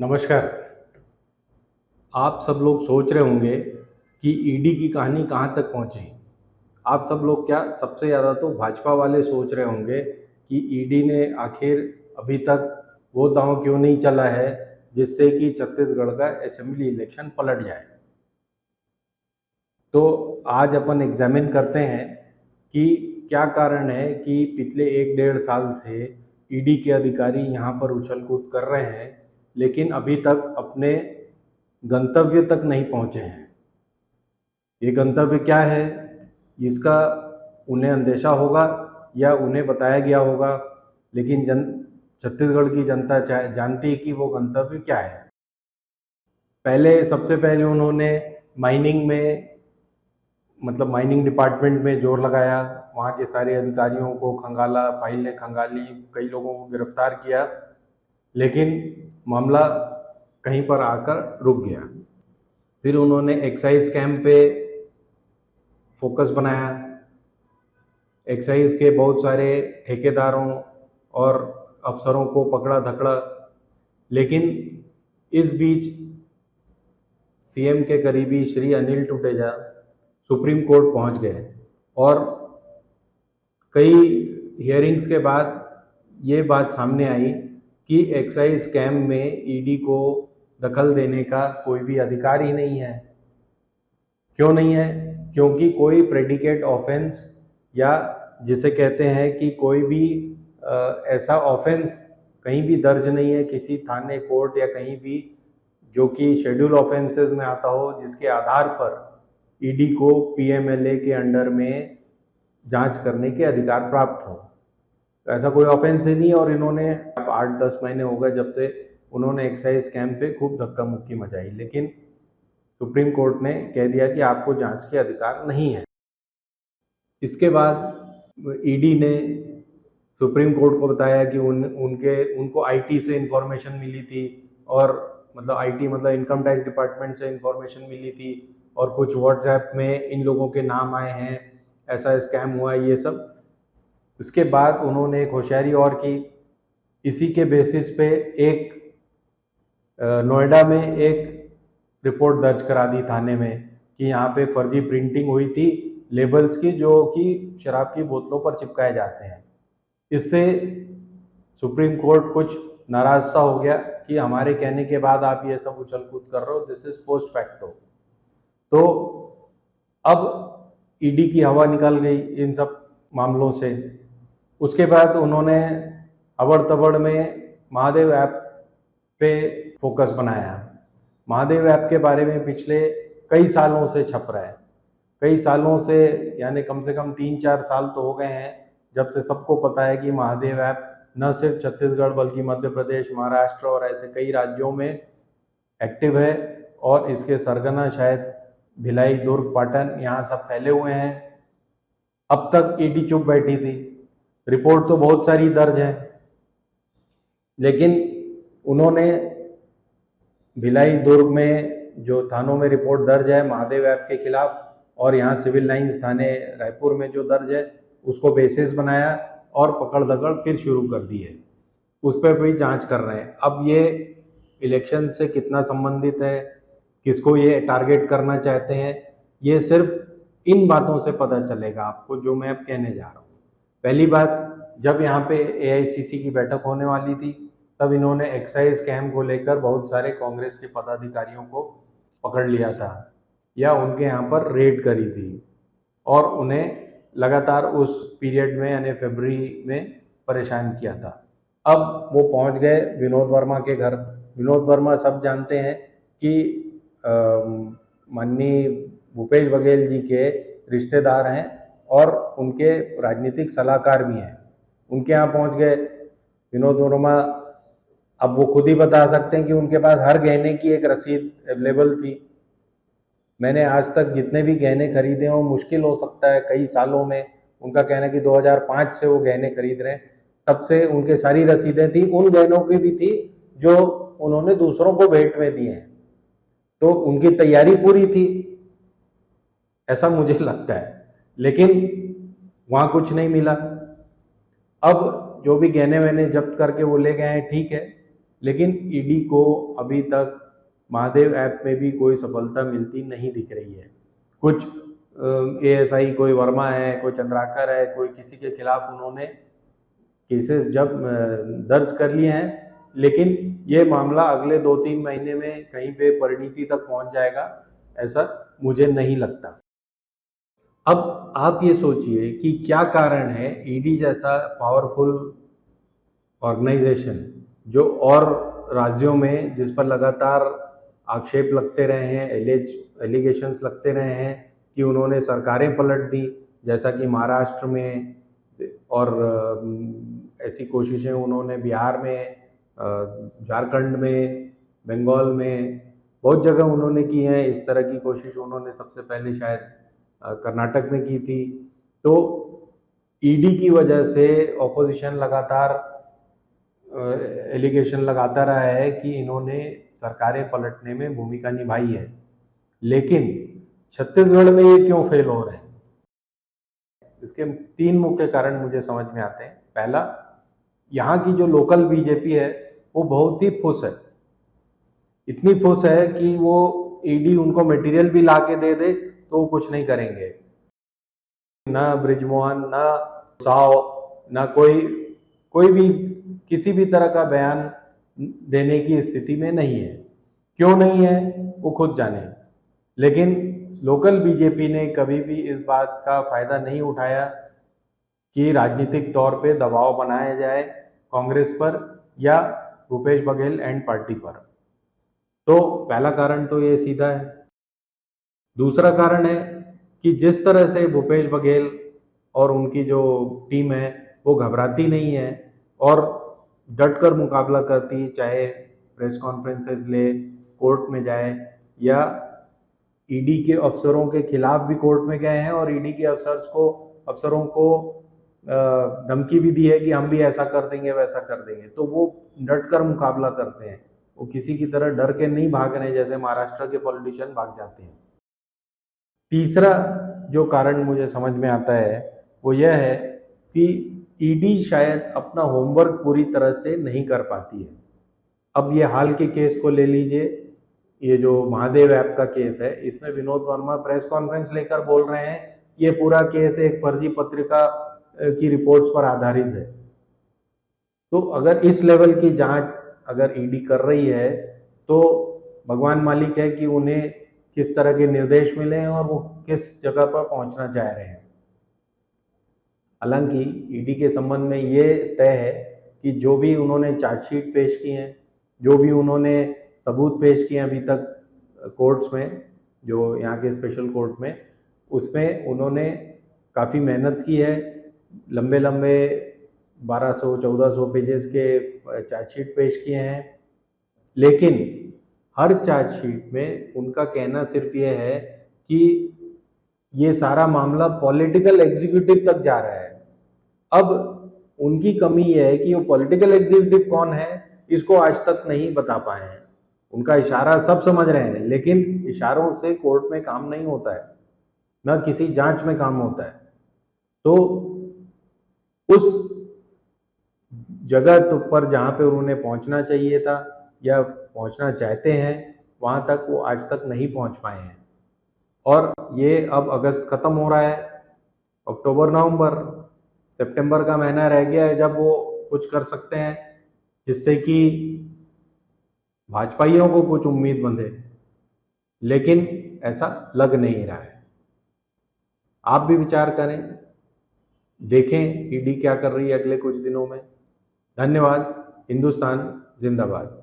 नमस्कार। आप सब लोग सोच रहे होंगे कि ईडी की कहानी कहाँ तक पहुँची। आप सब लोग क्या, सबसे ज़्यादा तो भाजपा वाले सोच रहे होंगे कि ईडी ने आखिर अभी तक वो दांव क्यों नहीं चला है जिससे कि छत्तीसगढ़ का असेंबली इलेक्शन पलट जाए। तो आज अपन एग्जामिन करते हैं कि क्या कारण है कि पिछले 1-1.5 साल से ईडी के अधिकारी यहाँ पर उछल कूद कर रहे हैं, लेकिन अभी तक अपने गंतव्य तक नहीं पहुँचे हैं। ये गंतव्य क्या है, इसका उन्हें अंदेशा होगा या उन्हें बताया गया होगा, लेकिन छत्तीसगढ़ की जनता जानती है कि वो गंतव्य क्या है। सबसे पहले उन्होंने माइनिंग में, मतलब माइनिंग डिपार्टमेंट में जोर लगाया, वहाँ के सारे अधिकारियों को खंगाला, फाइलें खंगाली, कई लोगों को गिरफ्तार किया, लेकिन मामला कहीं पर आकर रुक गया। फिर उन्होंने एक्साइज कैंप पे फोकस बनाया, एक्साइज के बहुत सारे ठेकेदारों और अफसरों को पकड़ा धकड़ा, लेकिन इस बीच सीएम के करीबी श्री अनिल टूटेजा सुप्रीम कोर्ट पहुंच गए और कई हियरिंग्स के बाद ये बात सामने आई कि एक्साइज कैंप में ईडी को दखल देने का कोई भी अधिकार ही नहीं है। क्यों नहीं है? क्योंकि कोई प्रेडिकेट ऑफेंस, या जिसे कहते हैं कि कोई भी ऐसा ऑफेंस कहीं भी दर्ज नहीं है किसी थाने, कोर्ट या कहीं भी, जो कि शेड्यूल ऑफेंसेस में आता हो, जिसके आधार पर ईडी को पीएमएलए के अंडर में जांच करने के अधिकार प्राप्त हो। तो ऐसा कोई ऑफेंस ही नहीं है। और इन्होंने 8-10 महीने हो गए जब से उन्होंने एक्साइज कैंप पे खूब धक्का मुक्की मचाई, लेकिन सुप्रीम कोर्ट ने कह दिया कि आपको जांच के अधिकार नहीं है। इसके बाद ईडी ने सुप्रीम कोर्ट को बताया कि उनको आईटी से इंफॉर्मेशन मिली थी, और मतलब आईटी मतलब इनकम टैक्स डिपार्टमेंट से इंफॉर्मेशन मिली थी, और कुछ व्हाट्सएप में इन लोगों के नाम आए हैं, ऐसा स्कैम हुआ, ये सब। इसके बाद उन्होंने एक होशियारी और की। इसी के बेसिस पे एक नोएडा में एक रिपोर्ट दर्ज करा दी थाने में कि यहाँ पे फर्जी प्रिंटिंग हुई थी लेबल्स की, जो कि शराब की बोतलों पर चिपकाए जाते हैं। इससे सुप्रीम कोर्ट कुछ नाराज सा हो गया कि हमारे कहने के बाद आप ये सब उछल कूद कर रहे हो, दिस इज पोस्ट फैक्टो। तो अब ईडी की हवा निकल गई इन सब मामलों से। उसके बाद उन्होंने अबड़ तबड़ में महादेव ऐप पे फोकस बनाया। महादेव ऐप के बारे में पिछले कई सालों से छप रहा है, कई सालों से, यानी कम से कम 3-4 साल तो हो गए हैं जब से सबको पता है कि महादेव ऐप न सिर्फ छत्तीसगढ़ बल्कि मध्य प्रदेश, महाराष्ट्र और ऐसे कई राज्यों में एक्टिव है, और इसके सरगना शायद भिलाई, दुर्ग, पाटन, यहाँ सब फैले हुए हैं। अब तक ईडी चुप बैठी थी, रिपोर्ट तो बहुत सारी दर्ज है, लेकिन उन्होंने भिलाई, दुर्ग में जो थानों में रिपोर्ट दर्ज है महादेव ऐप के खिलाफ, और यहाँ सिविल लाइंस थाने रायपुर में जो दर्ज है, उसको बेसिस बनाया और पकड़ दकड़ फिर शुरू कर दी है। उस पर भी जांच कर रहे हैं। अब ये इलेक्शन से कितना संबंधित है, किसको ये टारगेट करना चाहते हैं, ये सिर्फ इन बातों से पता चलेगा आपको जो मैं अब कहने जा रहा हूँ। पहली बात, जब यहाँ पे एआईसीसी की बैठक होने वाली थी, तब इन्होंने एक्साइज कैंप को लेकर बहुत सारे कांग्रेस के पदाधिकारियों को पकड़ लिया था, या उनके यहाँ पर रेड करी थी, और उन्हें लगातार उस पीरियड में यानी फरवरी में परेशान किया था। अब वो पहुंच गए विनोद वर्मा के घर। विनोद वर्मा सब जानते हैं कि माननीय भूपेश बघेल जी के रिश्तेदार हैं और उनके राजनीतिक सलाहकार भी हैं। उनके यहाँ पहुंच गए विनोद वर्मा। अब वो खुद ही बता सकते हैं कि उनके पास हर गहने की एक रसीद अवेलेबल थी। मैंने आज तक जितने भी गहने खरीदे हों, मुश्किल हो सकता है कई सालों में, उनका कहना है कि 2005 से वो गहने खरीद रहे हैं, तब से उनके सारी रसीदें थी, उन गहनों की भी थी जो उन्होंने दूसरों को भेंट में दिए हैं। तो उनकी तैयारी पूरी थी, ऐसा मुझे लगता है, लेकिन वहाँ कुछ नहीं मिला। अब जो भी गहने मैंने जब्त करके वो ले गए हैं, ठीक है, लेकिन ईडी को अभी तक महादेव ऐप में भी कोई सफलता मिलती नहीं दिख रही है। कुछ एएसआई, कोई वर्मा है, कोई चंद्राकर है, कोई किसी के खिलाफ उन्होंने केसेस जब दर्ज कर लिए हैं, लेकिन ये मामला अगले 2-3 महीने में कहीं पे परिणति तक पहुंच जाएगा, ऐसा मुझे नहीं लगता। अब आप ये सोचिए कि क्या कारण है ईडी जैसा पावरफुल ऑर्गेनाइजेशन जो और राज्यों में जिस पर लगातार आक्षेप लगते रहे हैं, एलिगेशंस लगते रहे हैं कि उन्होंने सरकारें पलट दी, जैसा कि महाराष्ट्र में, और ऐसी कोशिशें उन्होंने बिहार में, झारखंड में, बंगाल में, बहुत जगह उन्होंने की हैं। इस तरह की कोशिश उन्होंने सबसे पहले शायद कर्नाटक में की थी। तो ईडी की वजह से ऑपोजिशन लगातार एलिगेशन लगाता रहा है कि इन्होंने सरकारें पलटने में भूमिका निभाई है, लेकिन छत्तीसगढ़ में ये क्यों फेल हो रहे हैं? इसके 3 मुख्य कारण मुझे समझ में आते हैं। पहला, यहाँ की जो लोकल बीजेपी है वो बहुत ही फुस है, इतनी फुस है कि वो ईडी उनको मटेरियल भी ला के दे दे तो वो कुछ नहीं करेंगे। ना बृजमोहन, ना साव, ना कोई भी किसी भी तरह का बयान देने की स्थिति में नहीं है। क्यों नहीं है वो खुद जाने। लेकिन लोकल बीजेपी ने कभी भी इस बात का फायदा नहीं उठाया कि राजनीतिक तौर पे दबाव बनाया जाए कांग्रेस पर या भूपेश बघेल एंड पार्टी पर। तो पहला कारण तो ये सीधा है। दूसरा कारण है कि जिस तरह से भूपेश बघेल और उनकी जो टीम है वो घबराती नहीं है और डटकर मुकाबला करती, चाहे प्रेस कॉन्फ्रेंसेस ले, कोर्ट में जाए, या ईडी के अफसरों के खिलाफ भी कोर्ट में गए हैं और ईडी के अफसरों को धमकी भी दी है कि हम भी ऐसा कर देंगे, वैसा कर देंगे। तो वो डटकर मुकाबला करते हैं, वो किसी की तरह डर के नहीं भाग रहे जैसे महाराष्ट्र के पॉलिटिशियन भाग जाते हैं। तीसरा जो कारण मुझे समझ में आता है वो यह है कि ईडी शायद अपना होमवर्क पूरी तरह से नहीं कर पाती है। अब ये हाल के केस को ले लीजिए, ये जो महादेव ऐप का केस है, इसमें विनोद वर्मा प्रेस कॉन्फ्रेंस लेकर बोल रहे हैं ये पूरा केस एक फर्जी पत्रिका की रिपोर्ट्स पर आधारित है। तो अगर इस लेवल की जांच अगर ईडी कर रही है तो भगवान मालिक है कि उन्हें किस तरह के निर्देश मिले हैं और वो किस जगह पर पहुंचना चाह रहे हैं। हालांकि ईडी के संबंध में ये तय है कि जो भी उन्होंने चार्जशीट पेश की है, जो भी उन्होंने सबूत पेश किए अभी तक कोर्ट्स में, जो यहाँ के स्पेशल कोर्ट में, उसमें उन्होंने काफ़ी मेहनत की है। लंबे 1200-1400 पेजेस के चार्जशीट पेश किए हैं, लेकिन हर चार्जशीट में उनका कहना सिर्फ ये है कि ये सारा मामला पॉलिटिकल एग्जीक्यूटिव तक जा रहा है। अब उनकी कमी ये है कि वो पॉलिटिकल एग्जीक्यूटिव कौन है इसको आज तक नहीं बता पाए हैं। उनका इशारा सब समझ रहे हैं, लेकिन इशारों से कोर्ट में काम नहीं होता है, न किसी जांच में काम होता है। तो उस जगह पर जहां पे उन्होंने पहुंचना चाहिए था या पहुंचना चाहते हैं, वहां तक वो आज तक नहीं पहुंच पाए हैं। और ये अब अगस्त खत्म हो रहा है, अक्टूबर, नवंबर, सितंबर का महीना रह गया है जब वो कुछ कर सकते हैं जिससे कि भाजपाइयों को कुछ उम्मीद बंधे, लेकिन ऐसा लग नहीं रहा है। आप भी विचार करें, देखें ईडी क्या कर रही है अगले कुछ दिनों में। धन्यवाद। हिंदुस्तान जिंदाबाद।